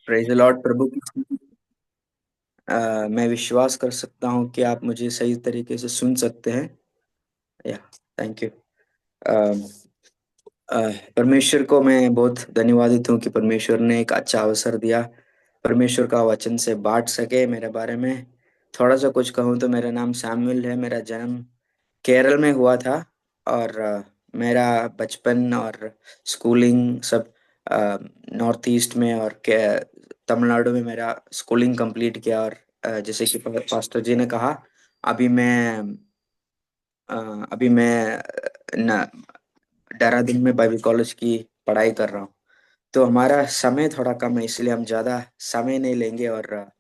Praise the Lord. प्रभु की मैं विश्वास कर सकता हूँ कि आप मुझे सही तरीके से सुन सकते हैं। या थैंक यू। परमेश्वर को मैं बहुत धन्यवादित हूँ कि परमेश्वर ने एक अच्छा अवसर दिया परमेश्वर का वचन से बांट सके। मेरे बारे में थोड़ा सा कुछ कहूँ तो मेरा नाम सैमुअल है। मेरा जन्म केरल में हुआ था और मेरा बचपन और स्कूलिंग सब नॉर्थ ईस्ट में और तमिलनाडु में मेरा स्कूलिंग कंप्लीट किया। और जैसे कि पास्टर जी ने कहा, अभी मैं अ, अभी मैं देहरादून में बाइबल कॉलेज की पढ़ाई कर रहा हूँ। तो हमारा समय थोड़ा कम है, इसलिए हम ज्यादा समय नहीं लेंगे और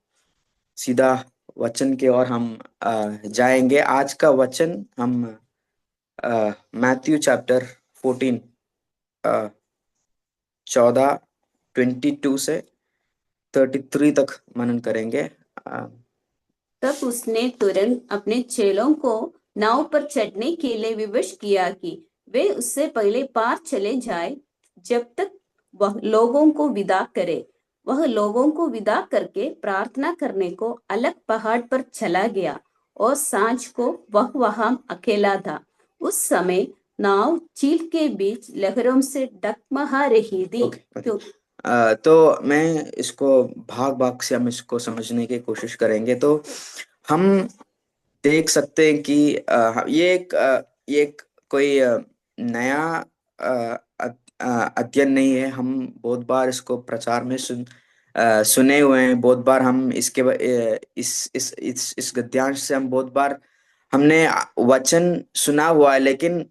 सीधा वचन के और हम जाएंगे। आज का वचन हम मैथ्यू चैप्टर 14 14 22 से 33 तक मनन करेंगे। तब उसने तुरंत अपने चेलों को नाव पर चढ़ने के लिए विवश किया कि वे उससे पहले पार चले जाए, जब तक वह लोगों को विदा करे। वह लोगों को विदा करके प्रार्थना करने को अलग पहाड़ पर चला गया और सांझ को वह वहां अकेला था। उस समय नाव झील के बीच लहरों से डगमगा रही थी। तो मैं इसको भाग भाग से हम इसको समझने की कोशिश करेंगे। तो हम देख सकते हैं कि ये एक कोई नया अध्ययन नहीं है। हम बहुत बार इसको प्रचार में सुने हुए हैं। बहुत बार हम इस गद्यांश से हम बहुत बार हमने वचन सुना हुआ है, लेकिन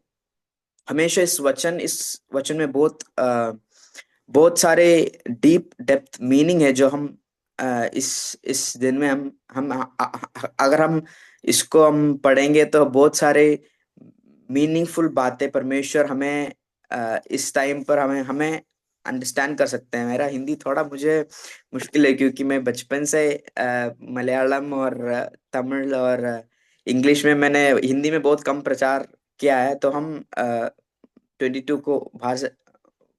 हमेशा इस वचन में बहुत सारे डीप डेप्थ मीनिंग है जो हम इस दिन में अगर हम इसको हम पढ़ेंगे तो बहुत सारे मीनिंगफुल बातें परमेश्वर हमें इस टाइम पर हमें अंडरस्टैंड कर सकते हैं। मेरा हिंदी थोड़ा मुझे मुश्किल है क्योंकि मैं बचपन से मलयालम और तमिल और इंग्लिश में मैंने हिंदी में बहुत कम प्रचार किया है। तो हम 22 को बाहर से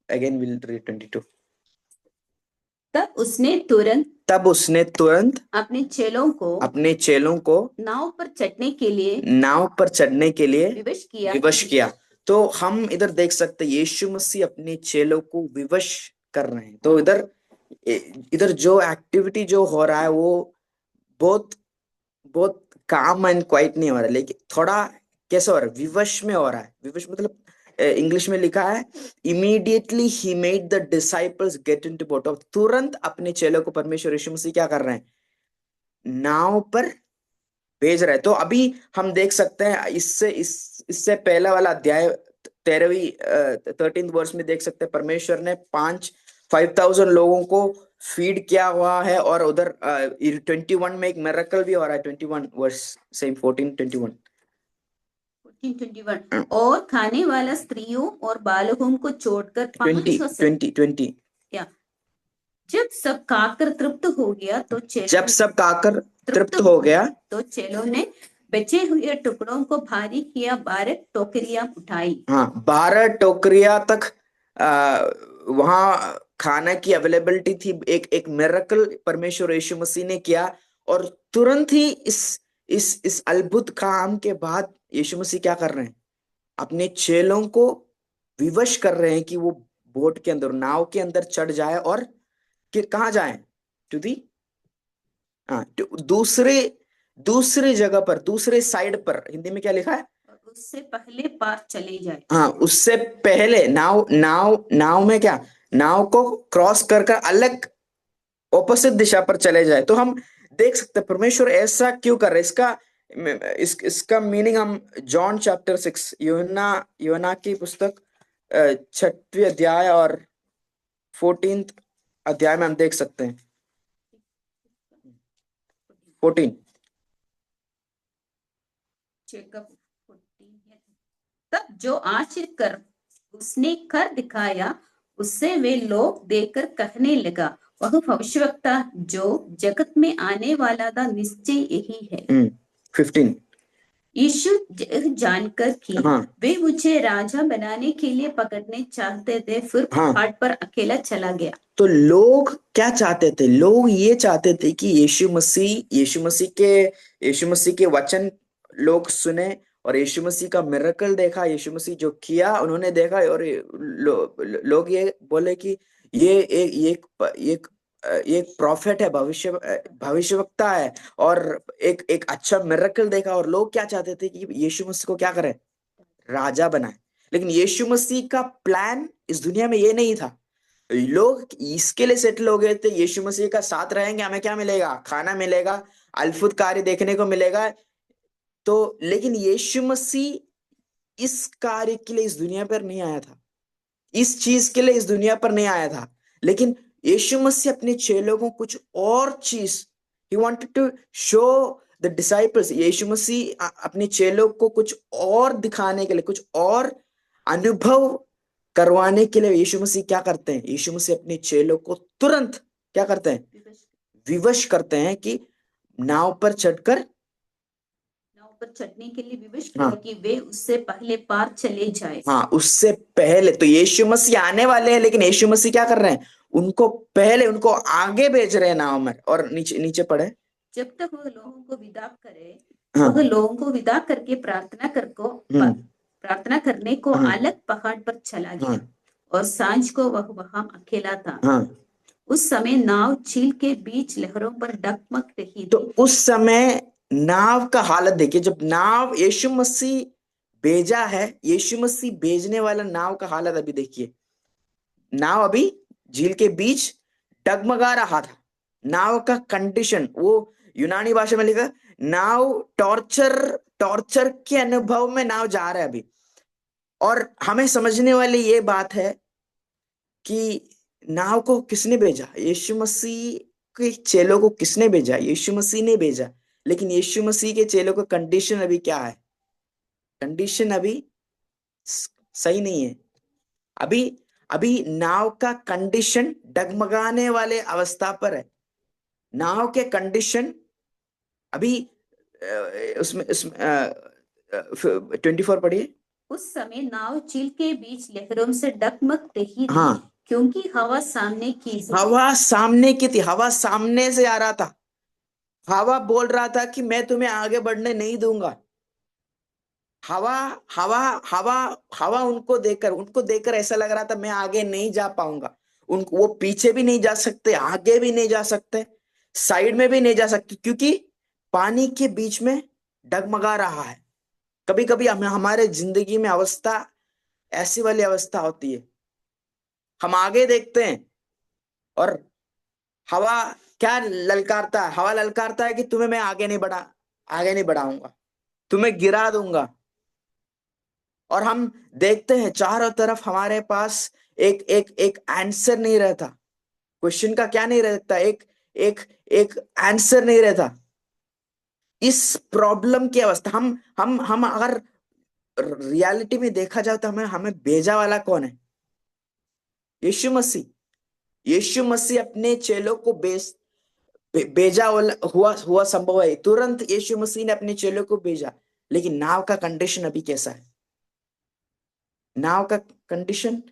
अगेन विल रीड 22। तब उसने तुरंत अपने चेलों को नाव पर चढ़ने के लिए विवश किया। तो हम इधर देख सकते हैं यीशु मसीह अपने चेलों को विवश कर रहे हैं। तो इधर जो एक्टिविटी जो हो रहा है वो बहुत बहुत काम एंड क्वाइट नहीं हो रहा है, लेकिन थोड़ा कैसे हो रहा है, विवश में हो रहा है। विवश मतलब इंग्लिश में लिखा है immediately he made the disciples get into boat. तुरंत अपने चेलों को परमेश्वर यीशु मसीह क्या कर रहे हैं, नाव पर भेज रहे हैं। तो अभी हम देख सकते हैं इससे पहला वाला अध्याय 13वीं वर्ष में देख सकते हैं परमेश्वर ने 5,000 लोगों को फीड किया हुआ है। और उधर 21 में एक मिरेकल भी हो रहा है। 21 वर्ष सेम 14:21 और खाने वाला स्त्रियों और बालकों को छोड़कर 20 जब सब खाकर तृप्त हो गया तो चेलों ने बचे हुए टुकड़ों को भारी किया 12 टोकरियां उठाई। हाँ, 12 टोकरियां तक वहां खाना की अवेलेबिलिटी थी। एक मिरेकल परमेश्वर यीशु मसीह ने किया और तुरंत ही इस अद्भुत काम के बाद यीशु मसीह क्या कर रहे हैं, अपने चेलों को विवश कर रहे हैं कि वो बोट के अंदर, नाव के अंदर चढ़ जाए और कि कहाँ जाए, टू दी दूसरे जगह पर, दूसरे साइड पर। हिंदी में क्या लिखा है, उससे पहले पार चले जाए। हाँ, उससे पहले नाव में क्या, नाव को क्रॉस कर अलग ऑपोजिट दिशा पर चले जाए। तो हम देख सकते हैं परमेश्वर ऐसा क्यों कर रहे हैं। इसका मीनिंग हम जॉन चैप्टर 6 यूहन्ना की पुस्तक 6वीं अध्याय और 14th अध्याय में हम देख सकते हैं। 14 तब जो आश्चर्य कर उसने कर दिखाया, उससे वे लोग देखकर कहने लगा, वह भविष्यवक्ता जो जगत में आने वाला था निश्चय यही है। 15 यीशु जानकर कि वे मुझे राजा बनाने के लिए पकड़ने चाहते थे, फिर पहाड़ पर अकेला चला गया। तो लोग क्या चाहते थे? लोग ये चाहते थे कि यीशु मसीह के वचन लोग सुने, और यीशु मसीह का मिरेकल देखा, यीशु मसीह जो किया उन्होंने देखा, और लोग ये बोले कि ये एक प्रॉफिट है, भविष्यवक्ता है, और एक एक अच्छा मिरेकल देखा। और लोग क्या चाहते थे कि यीशु मसीह को क्या करे? राजा बनाए। लेकिन यीशु मसीह का प्लान इस दुनिया में ये नहीं था। लोग इसके लिए सेटल हो गए थे, यीशु मसीह का साथ रहेंगे, हमें क्या मिलेगा? खाना मिलेगा, अद्भुत कार्य देखने को मिलेगा। तो लेकिन यीशु मसीह इस कार्य के लिए इस दुनिया पर नहीं आया था, इस चीज के लिए इस दुनिया पर नहीं आया था। लेकिन यीशु मसीह अपने चेलों को कुछ और चीज, he wanted to show the disciples, यीशु मसीह अपने चेलों को कुछ और दिखाने के लिए, कुछ और अनुभव करवाने के लिए यीशु मसीह क्या करते हैं? यीशु मसीह अपने चेलों को तुरंत क्या करते हैं? विवश करते हैं कि नाव पर चढ़कर, नाव पर चढ़ने के लिए विवश हाँ, किया कि वे उससे पहले पार चले जाए। हाँ, उससे पहले तो यीशु मसीह आने वाले हैं, लेकिन यीशु मसीह क्या कर रहे हैं? उनको पहले, उनको आगे भेज रहे हैं नाव में। और नीचे नीचे पढ़े, जब तक वह लोगों को विदा करे, हाँ, वह लोगों को विदा करके प्रार्थना करने को हाँ, अलग पहाड़ पर चला गया। हाँ, और सांझ को वह वहां अकेला था। हाँ। उस समय नाव झील के बीच लहरों पर डगमग रही तो थी। उस समय नाव का हालत देखिए, जब नाव यीशु मसीह भेजा है, यीशु मसीह भेजने वाला नाव का हालत अभी देखिए। नाव अभी झील के बीच डगमगा रहा था। नाव का कंडीशन, वो यूनानी भाषा में लिखा, नाव टॉर्चर टॉर्चर के अनुभव में नाव जा रहा है अभी। और हमें समझने वाली ये बात है कि नाव को किसने भेजा? यीशु मसीह के चेलों को किसने भेजा? यीशु मसीह ने भेजा। लेकिन यीशु मसीह के चेलों का कंडीशन अभी क्या है? कंडीशन अभी सही नहीं है। अभी अभी नाव का कंडीशन डगमगाने वाले अवस्था पर है। नाव के कंडीशन अभी उसमें उसमें 24 पढ़िए। उस समय नाव झील के बीच लहरों से डगमग रही थी, हाँ, क्योंकि हवा सामने की थी। हवा सामने की थी, हवा सामने से आ रहा था। हवा बोल रहा था कि मैं तुम्हें आगे बढ़ने नहीं दूंगा। हवा हवा हवा हवा उनको देखकर ऐसा लग रहा था मैं आगे नहीं जा पाऊंगा। उनको, वो पीछे भी नहीं जा सकते, आगे भी नहीं जा सकते, साइड में भी नहीं जा सकते, क्योंकि पानी के बीच में डगमगा रहा है। कभी कभी हमें हमारे जिंदगी में अवस्था, ऐसी वाली अवस्था होती है। हम आगे देखते हैं और हवा क्या ललकारता है? हवा ललकारता है कि तुम्हें मैं आगे नहीं बढ़ाऊंगा, तुम्हें गिरा दूंगा। और हम देखते हैं चारों तरफ हमारे पास एक एक एक आंसर नहीं रहता। क्वेश्चन का क्या नहीं रहता? एक एक एक आंसर नहीं रहता। इस प्रॉब्लम की अवस्था, हम अगर रियलिटी में देखा जाए तो हमें हमें भेजा वाला कौन है? यीशु मसीह। यीशु मसीह अपने चेलों को भेजा हुआ हुआ संभव है, तुरंत यीशु मसीह ने अपने चेलों को भेजा। लेकिन नाव का कंडीशन अभी कैसा है? नाव का कंडीशन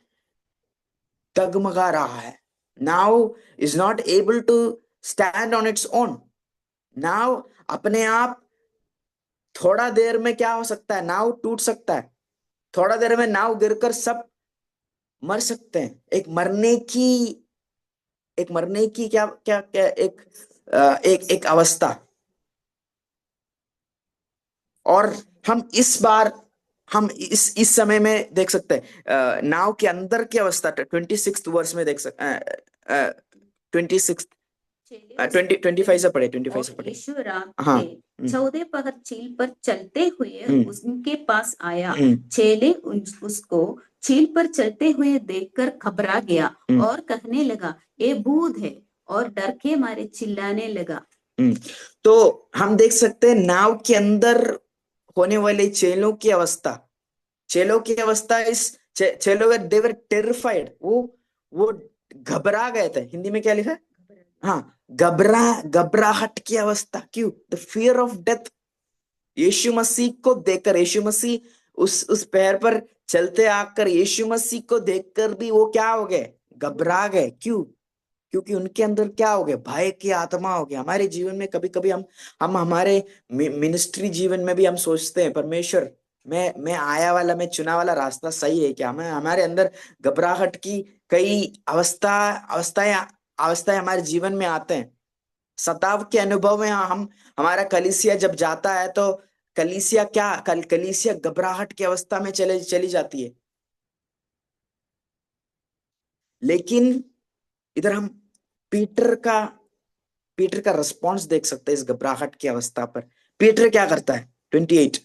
डगमगा रहा है। नाव is not able to stand on its own. नाव अपने आप, थोड़ा देर में क्या हो सकता है? नाव टूट सकता है। थोड़ा देर में नाव गिरकर सब मर सकते हैं। एक मरने की क्या क्या क्या एक अवस्था। और हम इस समय में देख सकते हैं नाव के अंदर की अवस्था। 26 वर्ष में देख सकते, 26 25 से पढ़े, 25 से और पढ़े। यीशु रात हाँ, के 14 पहर झील पर चलते हुए हम्म, उनके पास आया। हम्म, चेले उसको झील पर चलते हुए देखकर घबरा गया हम्म, और कहने लगा, ये भूत है, और डर के मारे चिल्लाने लगा। हम्म। तो हम देख सकते हैं नाव के अंदर होने वाले चेलों की अवस्था चेलों, दे वर टेरिफाइड। वो घबरा गए थे। हिंदी में क्या लिखा है? हाँ, घबराहट की अवस्था। क्यों? The fear of death. यीशु मसीह को देखकर, यीशु मसीह उस पैर पर चलते आकर यीशु मसीह को देखकर भी वो क्या हो गए? घबरा गए। क्यों? क्योंकि उनके अंदर क्या हो गया, भय की आत्मा हो गया। हमारे जीवन में कभी कभी हम हमारे मिनिस्ट्री जीवन में भी हम सोचते हैं, परमेश्वर मैं आया वाला, मैं चुना वाला रास्ता सही है क्या? मैं हमारे अंदर घबराहट की कई अवस्थाएं अवस्थाएं हमारे जीवन में आते हैं, सताव के अनुभव में हम हमारा कलीसिया जब जाता है तो कलीसिया क्या कलीसिया घबराहट की अवस्था में चली जाती है। लेकिन इधर हम पीटर का पीटर का रिस्पॉन्स देख सकते हैं इस घबराहट की अवस्था पर। पीटर क्या करता है? 28।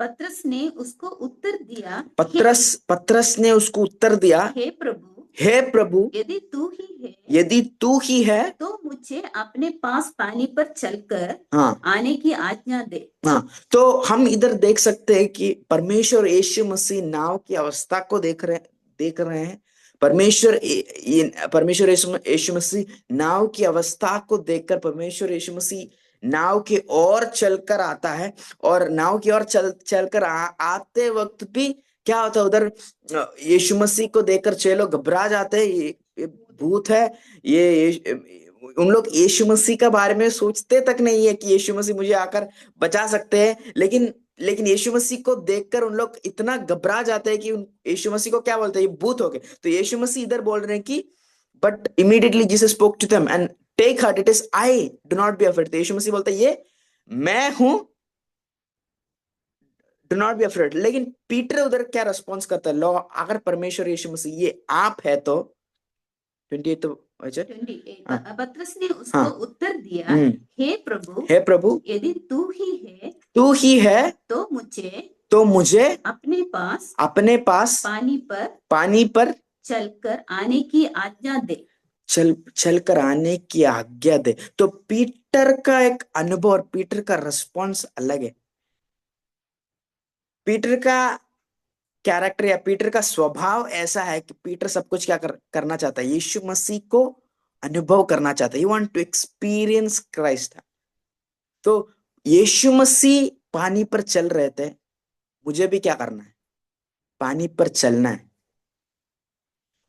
पतरस ने उसको उत्तर दिया, पतरस ने उसको उत्तर दिया, हे प्रभु, हे प्रभु, यदि तू ही है यदि तू ही है तो मुझे अपने पास पानी पर चलकर हाँ आने की आज्ञा दे। हाँ। तो हम इधर देख सकते हैं कि परमेश्वर यीशु मसीह नाव की अवस्था को देख रहे हैं। परमेश्वर यीशु मसीह नाव की अवस्था को देखकर परमेश्वर यीशु मसीह नाव की ओर चलकर आता है। और नाव की ओर चलकर आते वक्त भी क्या होता है उधर, यीशु मसीह को देखकर चेलो घबरा जाते हैं, ये भूत है। उन लोग यीशु मसीह के बारे में सोचते तक नहीं है कि यीशु मसीह मुझे आकर बचा सकते हैं। लेकिन यीशु मसीह को देखकर उन लोग इतना घबरा जाते हैं कि यीशु मसीह को क्या बोलते हैं, ये भूत हो गए। तो यीशु मसीह इधर बोल रहे हैं कि but immediately Jesus spoke to them and take heart, it is I, do not be afraid. तो यीशु मसीह बोलते हैं ये मैं हूं, डू नॉट बी अफ्रेड। लेकिन पीटर उधर क्या रिस्पॉन्स करता है? लॉ, अगर परमेश्वर यीशु मसीह ये आप है तो 28 तो 28 हाँ पतरस ने उसको हाँ उत्तर दिया, हे प्रभु, हे प्रभु, यदि तू ही है तो मुझे अपने पास पानी पर चलकर आने की आज्ञा दे। चलकर आने की आज्ञा दे। तो पीटर का एक अनुभव और पीटर का रिस्पॉन्स अलग है। पीटर का कैरेक्टर या पीटर का स्वभाव ऐसा है कि पीटर सब कुछ क्या करना चाहता है, यीशु मसीह को अनुभव करना चाहता है। You want to experience Christ. तो यीशु मसीह पानी पर चल रहे थे, मुझे भी क्या करना है, पानी पर चलना है।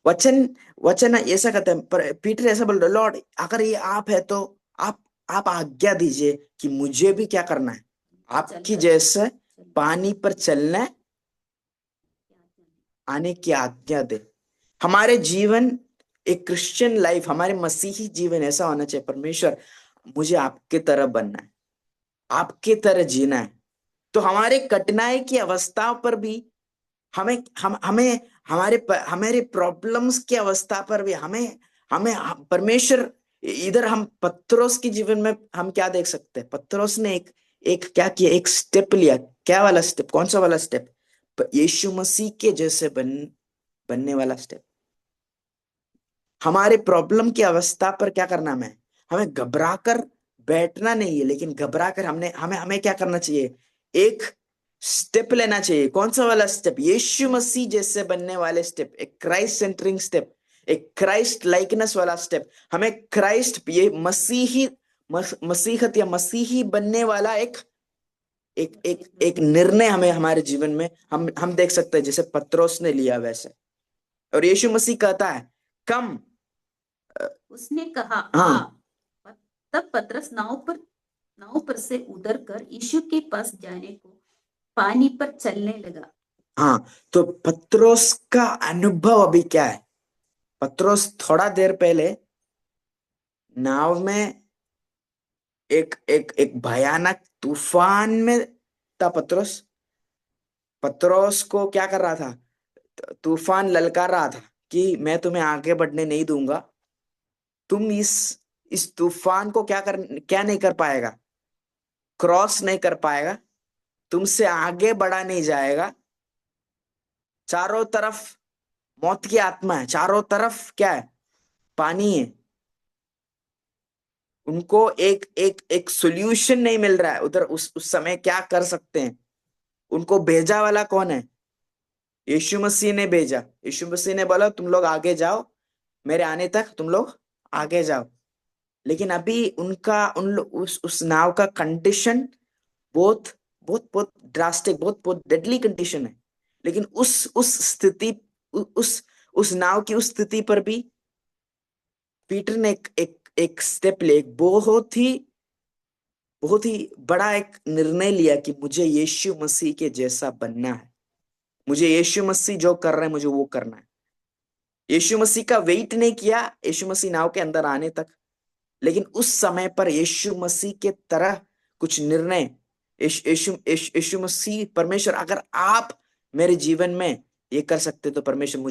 वचन वचन ऐसा कहते हैं, पर पीटर ऐसा बोल रहे, लॉर्ड अगर ये आप है तो आप आज्ञा दीजिए कि मुझे भी क्या करना है, आपकी जैसे पानी पर चलना है, आने की आज्ञा दे। हमारे जीवन, एक क्रिश्चियन लाइफ, हमारे मसीही जीवन ऐसा होना चाहिए, परमेश्वर मुझे आपके तरह बनना है, आपके तरह जीना है। तो हमारे कठिनाई की अवस्थाओं पर भी हमें हमें हमारे प्रॉब्लम्स की अवस्था पर भी हमें हमें परमेश्वर, इधर हम पत्रोस के जीवन में हम क्या देख सकते हैं? पत्रोस ने एक एक क्या किया, एक स्टेप लिया। क्या वाला स्टेप? कौन सा वाला स्टेप? यीशु मसीह के जैसे बनने वाला स्टेप। हमारे प्रॉब्लम की अवस्था पर क्या करना है? हमें घबरा कर बैठना नहीं है, लेकिन घबरा कर हमने हमें हमें क्या करना चाहिए? एक स्टेप लेना चाहिए। कौन सा वाला स्टेप? यीशु मसीह जैसे बनने वाले स्टेप, एक क्राइस्ट सेंटरिंग स्टेप, एक क्राइस्ट लाइकनेस वाला स्टेप। हमें क्राइस्ट, ये मसीहत या मसीही बनने वाला एक एक एक एक निर्णय हमें हमारे जीवन में हम देख सकते हैं, जैसे पत्रोस ने लिया वैसे। और यीशु मसीह कहता है कम, उसने कहा हाँ आ। तब पतरस नाव पर से उतर कर यीशु के पास जाने को पानी पर चलने लगा। हाँ। तो पत्रोस का अनुभव अभी क्या है? पत्रोस थोड़ा देर पहले नाव में एक एक एक भयानक तूफान में था। पत्रोस पत्रोस को क्या कर रहा था? तूफान ललकार रहा था कि मैं तुम्हें आगे बढ़ने नहीं दूंगा। तुम इस तूफान को क्या नहीं कर पाएगा, क्रॉस नहीं कर पाएगा, तुमसे आगे बढ़ा नहीं जाएगा। चारों तरफ मौत की आत्मा है, चारों तरफ क्या है? पानी है। उनको एक एक एक सोल्यूशन नहीं मिल रहा है उधर। उस समय क्या कर सकते हैं? उनको भेजा वाला कौन है? यीशु मसीह ने भेजा। यीशु मसीह ने बोला तुम लोग आगे जाओ, मेरे आने तक तुम लोग आगे जाओ। लेकिन अभी उस नाव का कंडीशन बहुत बहुत बहुत ड्रास्टिक, बहुत बहुत डेडली कंडीशन है। लेकिन उस स्थिति, उस नाव की उस स्थिति पर भी पीटर ने एक स्टेप ले, एक बहुत ही बड़ा एक निर्णय लिया कि मुझे यीशु मसीह के जैसा बनना है। मुझे यीशु मसीह जो कर रहे हैं मुझे वो करना है। यीशु मसीह का वेट नहीं किया यीशु मसीह नाव के अंदर आने तक, लेकिन उस समय पर यीशु मसीह के तरह कुछ निर्णय, यीशु मसीह परमेश्वर, अगर आप मेरे जीवन में ये कर सकते तो परमेश्वर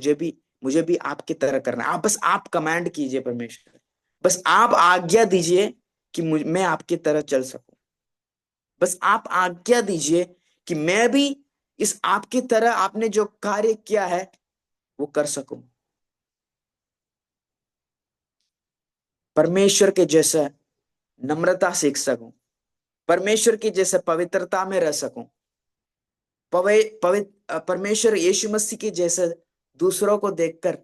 मुझे भी आपकी तरह करना है। आप कमांड कीजिए परमेश्वर, बस आप आज्ञा दीजिए कि मैं आपकी तरह चल सकूं। बस आप आज्ञा दीजिए कि मैं भी इस आपकी तरह आपने जो कार्य किया है वो कर सकूं। परमेश्वर के जैसा नम्रता सीख सकूं, परमेश्वर की जैसे पवित्रता में रह सकूं, परमेश्वर यीशु मसीह के जैसे दूसरों को देखकर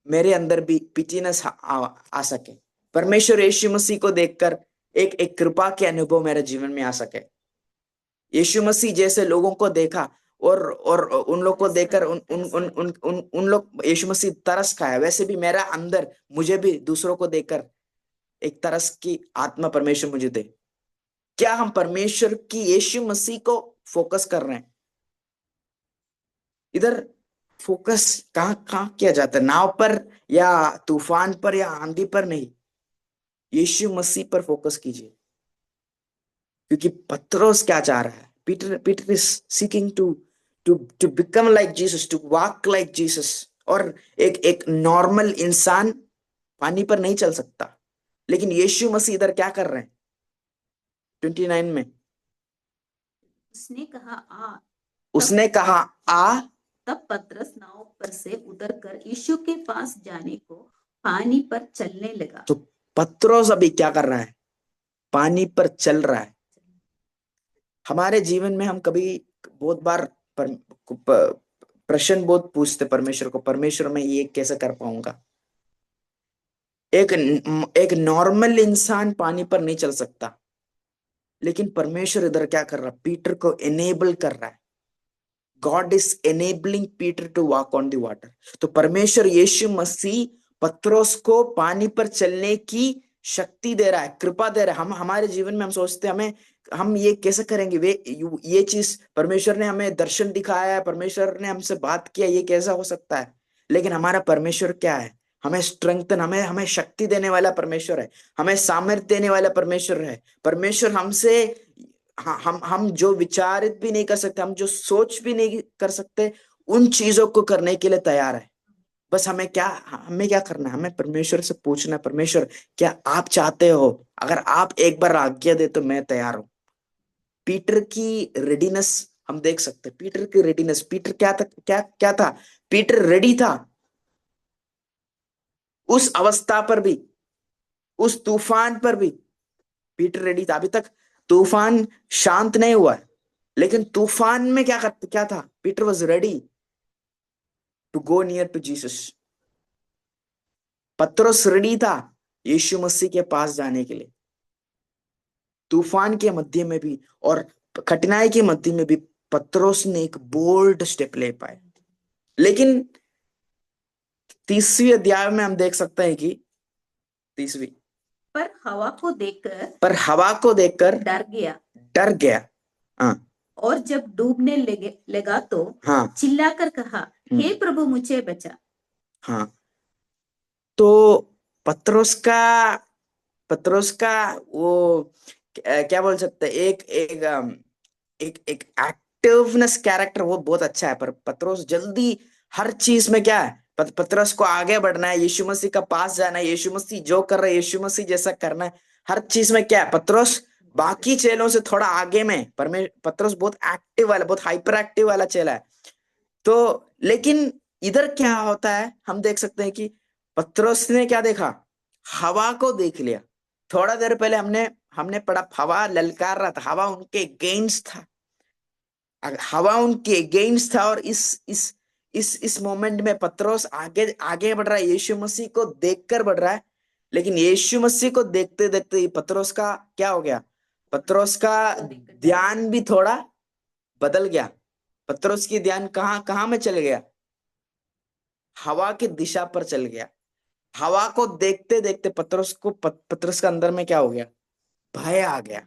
मेरे अंदर भी पिटीनेस आ सके। परमेश्वर यीशु मसीह को देखकर एक कृपा के अनुभव मेरे जीवन में आ सके। यीशु मसीह जैसे लोगों को देखा और उन लोग को देखकर उन लोग यीशु मसीह तरस खाया, वैसे भी मेरा अंदर मुझे भी दूसरों को देखकर एक तरस की आत्मा परमेश्वर मुझे दे। क्या हम परमेश्वर की यीशु मसीह को फोकस कर रहे हैं? इधर फोकस कहाँ कहाँ किया जाता है? नाव पर या तूफान पर या आंधी पर नहीं, यीशु मसीह पर फोकस कीजिए। क्योंकि पत्रोस क्या चाह रहा है? Peter is seeking to become like Jesus, to walk like Jesus. और एक नॉर्मल इंसान पानी पर नहीं चल सकता, लेकिन यीशु मसीह इधर क्या कर रहे हैं 29 में? उसने कहा आ। उसने कहा आ। तब पतरस नाव पर से उतरकर यीशु के पास जाने को पानी पर चलने लगा। तो पत्रोस अभी क्या कर रहा है? पानी पर चल रहा है। हमारे जीवन में हम कभी बहुत बार प्रश्न बहुत पूछते परमेश्वर को, परमेश्वर मैं ये कैसे कर पाऊंगा? एक नॉर्मल इंसान पानी पर नहीं चल सकता, लेकिन परमेश्वर इधर क्या कर रहा है? पीटर को एनेबल कर रहा है। God is enabling Peter to walk on the water. तो परमेश्वर यीशु मसीह पत्रोस को पानी पर चलने की शक्ति दे रहा है, कृपा दे रहा है। हम हमारे जीवन में हम सोचते हैं हम ये कैसे करेंगे, ये चीज परमेश्वर ने हमें दर्शन दिखाया है, परमेश्वर ने हमसे बात किया, ये कैसा हो सकता है? लेकिन हमारा परमेश्वर क्या है? हमें स्ट्रेंथन, हमें शक्ति देने वाला परमेश्वर है, हमें सामर्थ्य देने वाला परमेश्वर है। परमेश्वर हमसे हम जो विचारित भी नहीं कर सकते, हम जो सोच भी नहीं कर सकते, उन चीजों को करने के लिए तैयार है। बस हमें क्या करना है? हमें परमेश्वर से पूछना है, परमेश्वर क्या आप चाहते हो? अगर आप एक बार आज्ञा दे तो मैं तैयार हूं। पीटर की रेडीनेस हम देख सकते हैं। पीटर की रेडीनेस, पीटर क्या था? क्या था? पीटर रेडी था उस अवस्था पर भी, उस तूफान पर भी पीटर रेडी था। अभी तक तूफान शांत नहीं हुआ है, लेकिन तूफान में क्या था? Peter was ready to go near to Jesus. Patras ready था यीशु मसीह के पास जाने के लिए। तूफान के मध्य में भी और कठिनाई के मध्य में भी पतरस ने एक बोल्ड स्टेप ले पाए। लेकिन 30वीं अध्याय में हम देख सकते हैं कि 30वीं, पर हवा को देखकर डर गया। हाँ। और जब डूबने लगा तो हाँ। चिल्लाकर कहा, हे प्रभु मुझे बचा। हाँ। तो पतरस का वो क्या बोल सकते हैं, एक एक्टिवनेस कैरेक्टर वो बहुत अच्छा है। पर पतरस जल्दी हर चीज में क्या है? पतरस को आगे बढ़ना है, यीशु मसीह का पास जाना है, यीशु मसीह जो कर रहे हैं यीशु मसीह जैसा करना है। हर चीज में क्या है? पतरस बाकी चेलों से थोड़ा आगे में। पतरस बहुत एक्टिव वाला, बहुत हाइपर एक्टिव वाला चेला है। तो लेकिन इधर क्या होता है हम देख सकते हैं कि पतरस ने क्या देखा? हवा को देख लिया। थोड़ा देर पहले हमने पढ़ा, हवा ललकार रहा था, हवा उनके अगेंस्ट था, हवा उनके अगेंस्ट था। और इस मोमेंट में पतरस आगे आगे बढ़ रहा है, यीशु मसीह को देखकर बढ़ रहा है। लेकिन यीशु मसीह को देखते देखते ही पतरस का क्या हो गया? पतरस का ध्यान भी थोड़ा बदल गया। पतरस की ध्यान कहाँ कहाँ में चल गया? हवा की दिशा पर चल गया। हवा को देखते देखते पतरस का अंदर में क्या हो गया? भय आ गया।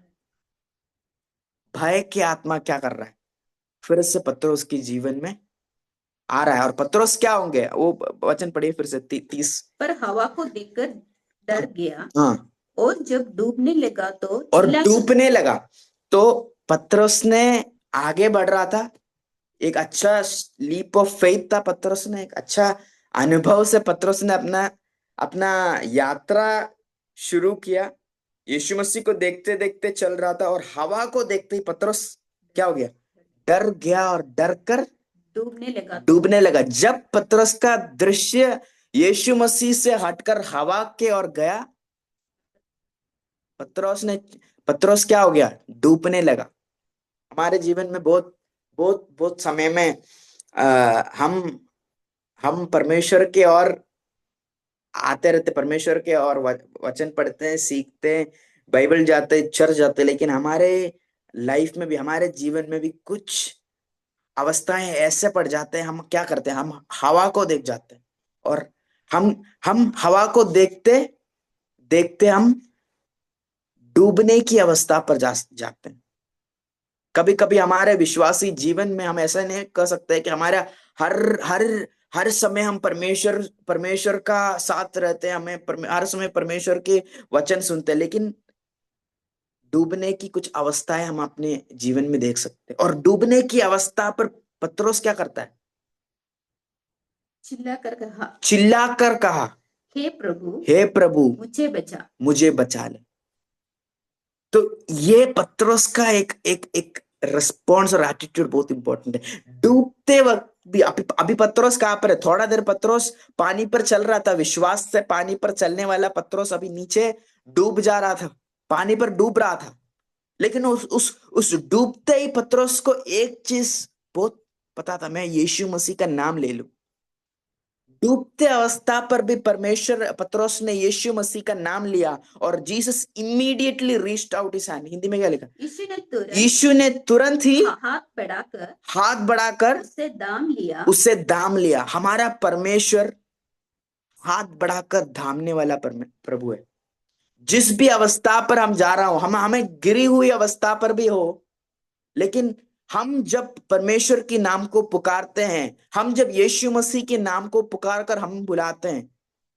भय की आत्मा क्या कर रहा है? फिर से पतरस के जीवन में आ रहा है। और पतरस क्या होंगे? वो वचन पढ़िए फिर से 30। पर हवा को देखकर डर गया, हाँ, और जब डूबने लगा तो और चिल्ला डूबने लगा। तो पतरस ने आगे बढ़ रहा था। एक अच्छा लीप ऑफ फेथ था पतरस ने, एक अच्छा अनुभव से पतरस ने अपना अपना यात्रा शुरू किया। यीशु मसीह को देखते देखते चल रहा था, और हवा को देखते ही पतरस क्या हो गया? डर गया, और डर कर डूबने लगा। जब पतरस का दृश्य यीशु मसीह से हटकर हवा के और गया, पतरस क्या हो गया? डूबने लगा। हमारे जीवन में बहुत बहुत बहुत समय में हम परमेश्वर के और आते रहते, परमेश्वर के और वचन पढ़ते हैं, सीखते हैं, बाइबल जाते, चर्च जाते, लेकिन हमारे लाइफ में भी, हमारे जीवन में भी कुछ अवस्थाएं ऐसे पड़ जाते हैं, हम क्या करते हैं? हम हवा को देख जाते हैं, और हम हवा को देखते देखते हम डूबने की अवस्था पर जाते हैं। कभी कभी हमारे विश्वासी जीवन में हम ऐसा नहीं कर सकते कि हमारा हर हर हर समय हम परमेश्वर परमेश्वर का साथ रहते हैं, हमें हर समय परमेश्वर के वचन सुनते हैं, लेकिन डूबने की कुछ अवस्थाएं हम अपने जीवन में देख सकते हैं। और डूबने की अवस्था पर पतरस क्या करता है? चिल्लाकर कहा, हे प्रभु मुझे बचा ले। तो ये पतरस का एक एक एक रिस्पॉन्स और एटीट्यूड बहुत इंपॉर्टेंट है। डूबते वक्त भी, अभी पतरस कहां पर है? थोड़ा देर पतरस पानी पर चल रहा था, विश्वास से पानी पर चलने वाला पतरस अभी नीचे डूब जा रहा था, पानी पर डूब रहा था। लेकिन उस डूबते ही पतरस को एक चीज बहुत पता था, मैं यीशु मसीह का नाम ले लूं। डूबते अवस्था पर भी परमेश्वर, पतरस ने यीशु मसीह का नाम लिया, और Jesus immediately reached out his hand. Hindi में क्या लिखा? यीशु ने तुरंत ही हाथ बढ़ाकर उससे दाम लिया। हमारा परमेश्वर हाथ बढ़ाकर धामने वाला प्रभु है। जिस भी अवस्था पर हम जा रहा हो, हमें गिरी हुई अवस्था पर भी हो, लेकिन हम जब परमेश्वर के नाम को पुकारते हैं, हम जब यीशु मसीह के नाम को पुकार कर हम बुलाते हैं,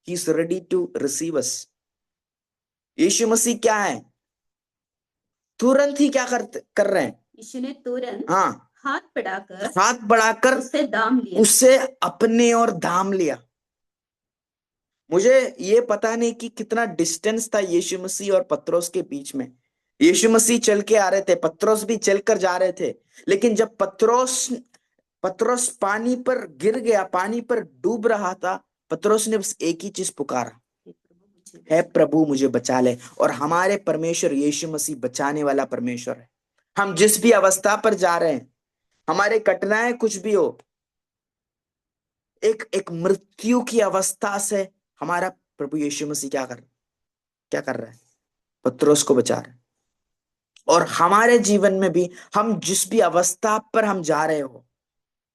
he is ready to receive us. यीशु मसीह क्या है? तुरंत ही क्या कर रहे हैं? यीशु ने तुरंत हाथ बढ़ाकर उससे अपने और दाम लिया। मुझे ये पता नहीं कि कितना डिस्टेंस था यीशु मसीह और पतरस के बीच में। यीशु मसीह चल के आ रहे थे, पतरस भी चलकर जा रहे थे, लेकिन जब पतरस पानी पर गिर गया, पानी पर डूब रहा था, पतरस ने बस एक ही चीज पुकारा, है प्रभु मुझे बचा ले। और हमारे परमेश्वर यीशु मसीह बचाने वाला परमेश्वर है। हम जिस भी अवस्था पर जा रहे हैं, हमारे कठिनाई कुछ भी हो, एक एक मृत्यु की अवस्था से हमारा प्रभु यीशु मसीह क्या कर रहा है? पतरस को बचा रहा है। और हमारे जीवन में भी हम जिस भी अवस्था पर हम जा रहे हो,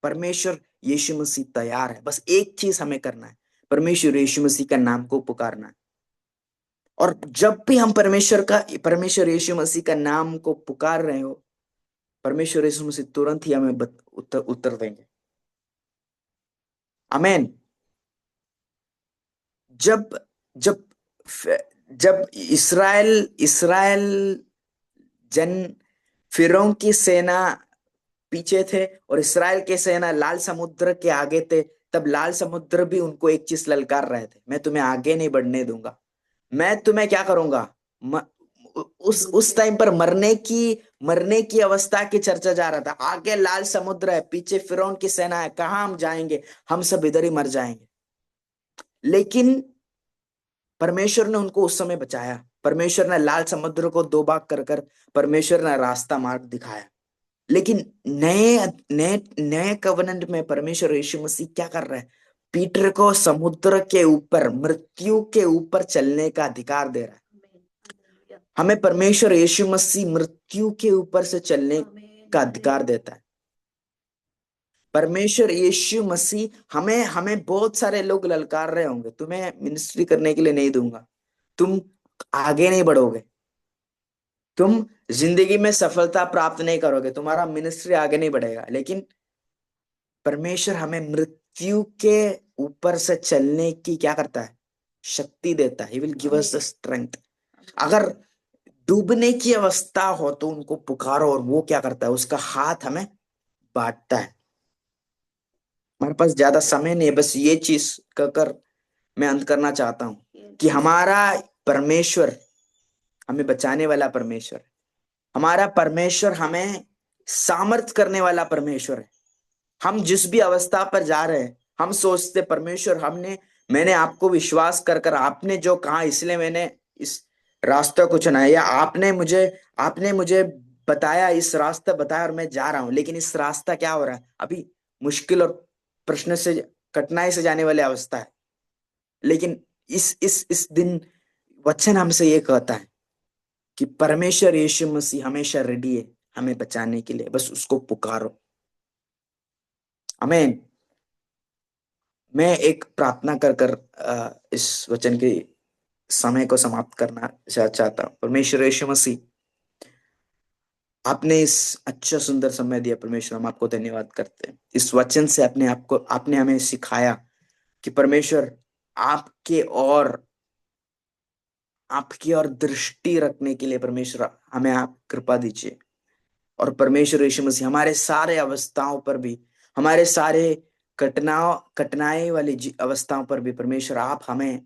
परमेश्वर यीशु मसीह तैयार है। बस एक चीज हमें करना है, परमेश्वर यीशु मसीह का नाम को पुकारना है। और जब भी हम परमेश्वर यीशु मसीह का नाम को पुकार रहे हो, परमेश्वर यीशु मसीह तुरंत ही हमें उत्तर देंगे। आमीन। जब जब जब इसराइल इसराइल जन फिरौन की सेना पीछे थे और इसराइल के सेना लाल समुद्र के आगे थे, तब लाल समुद्र भी उनको एक चीज ललकार रहे थे, मैं तुम्हें आगे नहीं बढ़ने दूंगा, मैं तुम्हें क्या करूंगा? म, उस टाइम पर मरने की अवस्था की चर्चा जा रहा था। आगे लाल समुद्र है, पीछे फिरौन की सेना है, कहां हम जाएंगे? हम सब इधर ही मर जाएंगे। लेकिन परमेश्वर ने उनको उस समय बचाया। परमेश्वर ने लाल समुद्र को दो भाग कर कर परमेश्वर ने रास्ता मार्ग दिखाया। लेकिन नए नए नए कवनेंट में परमेश्वर यीशु मसीह क्या कर रहा है? पीटर को समुद्र के ऊपर, मृत्यु के ऊपर चलने का अधिकार दे रहा है। हमें परमेश्वर यीशु मसीह मृत्यु के ऊपर से चलने का अधिकार देता है। परमेश्वर यीशु मसीह हमें हमें बहुत सारे लोग ललकार रहे होंगे, तुम्हें मिनिस्ट्री करने के लिए नहीं दूंगा, तुम आगे नहीं बढ़ोगे, तुम जिंदगी में सफलता प्राप्त नहीं करोगे, तुम्हारा मिनिस्ट्री आगे नहीं बढ़ेगा। लेकिन परमेश्वर हमें मृत्यु के ऊपर से चलने की क्या करता है, शक्ति देता है। He will give us the strength. अगर डूबने की अवस्था हो तो उनको पुकारो और वो क्या करता है, उसका हाथ हमें बांटता है। हमारे पास ज्यादा समय नहीं है, बस ये चीज कहकर मैं अंत करना चाहता हूं कि हमारा परमेश्वर हमें बचाने वाला परमेश्वर है। हमारा परमेश्वर हमें सामर्थ करने वाला परमेश्वर है। हम जिस भी अवस्था पर जा रहे हैं, हम सोचते परमेश्वर मैंने आपको विश्वास कर कर आपने जो कहा इसलिए मैंने इस रास्ते को चुना है, या आपने मुझे बताया, इस रास्ता बताया और मैं जा रहा हूं, लेकिन इस रास्ता क्या हो रहा है अभी, मुश्किल और प्रश्न से, कठिनाई से जाने वाली अवस्था है। लेकिन इस दिन वचन हमसे ये कहता है कि परमेश्वर यीशु मसीह हमेशा रेडी है हमें बचाने के लिए, बस उसको पुकारो। आमीन। मैं एक प्रार्थना कर कर इस वचन के समय को समाप्त करना चाहता हूं। परमेश्वर यीशु मसीह, आपने इस अच्छा सुंदर समय दिया परमेश्वर, हम आपको धन्यवाद करते हैं। इस वचन से आपने हमें सिखाया कि परमेश्वर आपकी और दृष्टि रखने के लिए परमेश्वर हमें आप कृपा दीजिए। और परमेश्वर यीशु मसीह हमारे सारे अवस्थाओं पर भी, हमारे सारे कठिनाई वाली अवस्थाओं पर भी परमेश्वर आप हमें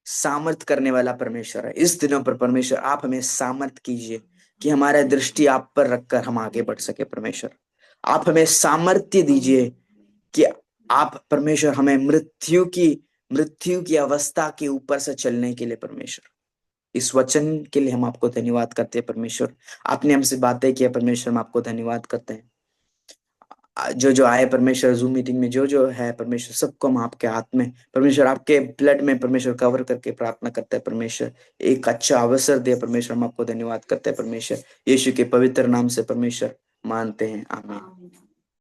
सामर्थ करने वाला परमेश्वर है। इस दिनों पर परमेश्वर आप हमें सामर्थ कीजिए कि हमारा दृष्टि आप पर रखकर हम आगे बढ़ सके। परमेश्वर आप हमें सामर्थ्य दीजिए कि आप परमेश्वर हमें मृत्यु की अवस्था के ऊपर से चलने के लिए परमेश्वर, इस वचन के लिए हम आपको धन्यवाद करते हैं। परमेश्वर आपने हमसे बातें किया परमेश्वर, हम आपको धन्यवाद करते हैं। जो जो आए परमेश्वर जूम मीटिंग में, जो जो है परमेश्वर, सबको हम आपके हाथ में परमेश्वर, आपके ब्लड में परमेश्वर कवर करके प्रार्थना करते हैं परमेश्वर। एक अच्छा अवसर दिया परमेश्वर, हम आपको धन्यवाद करते हैं परमेश्वर। यीशु के पवित्र नाम से परमेश्वर मानते हैं, आमीन।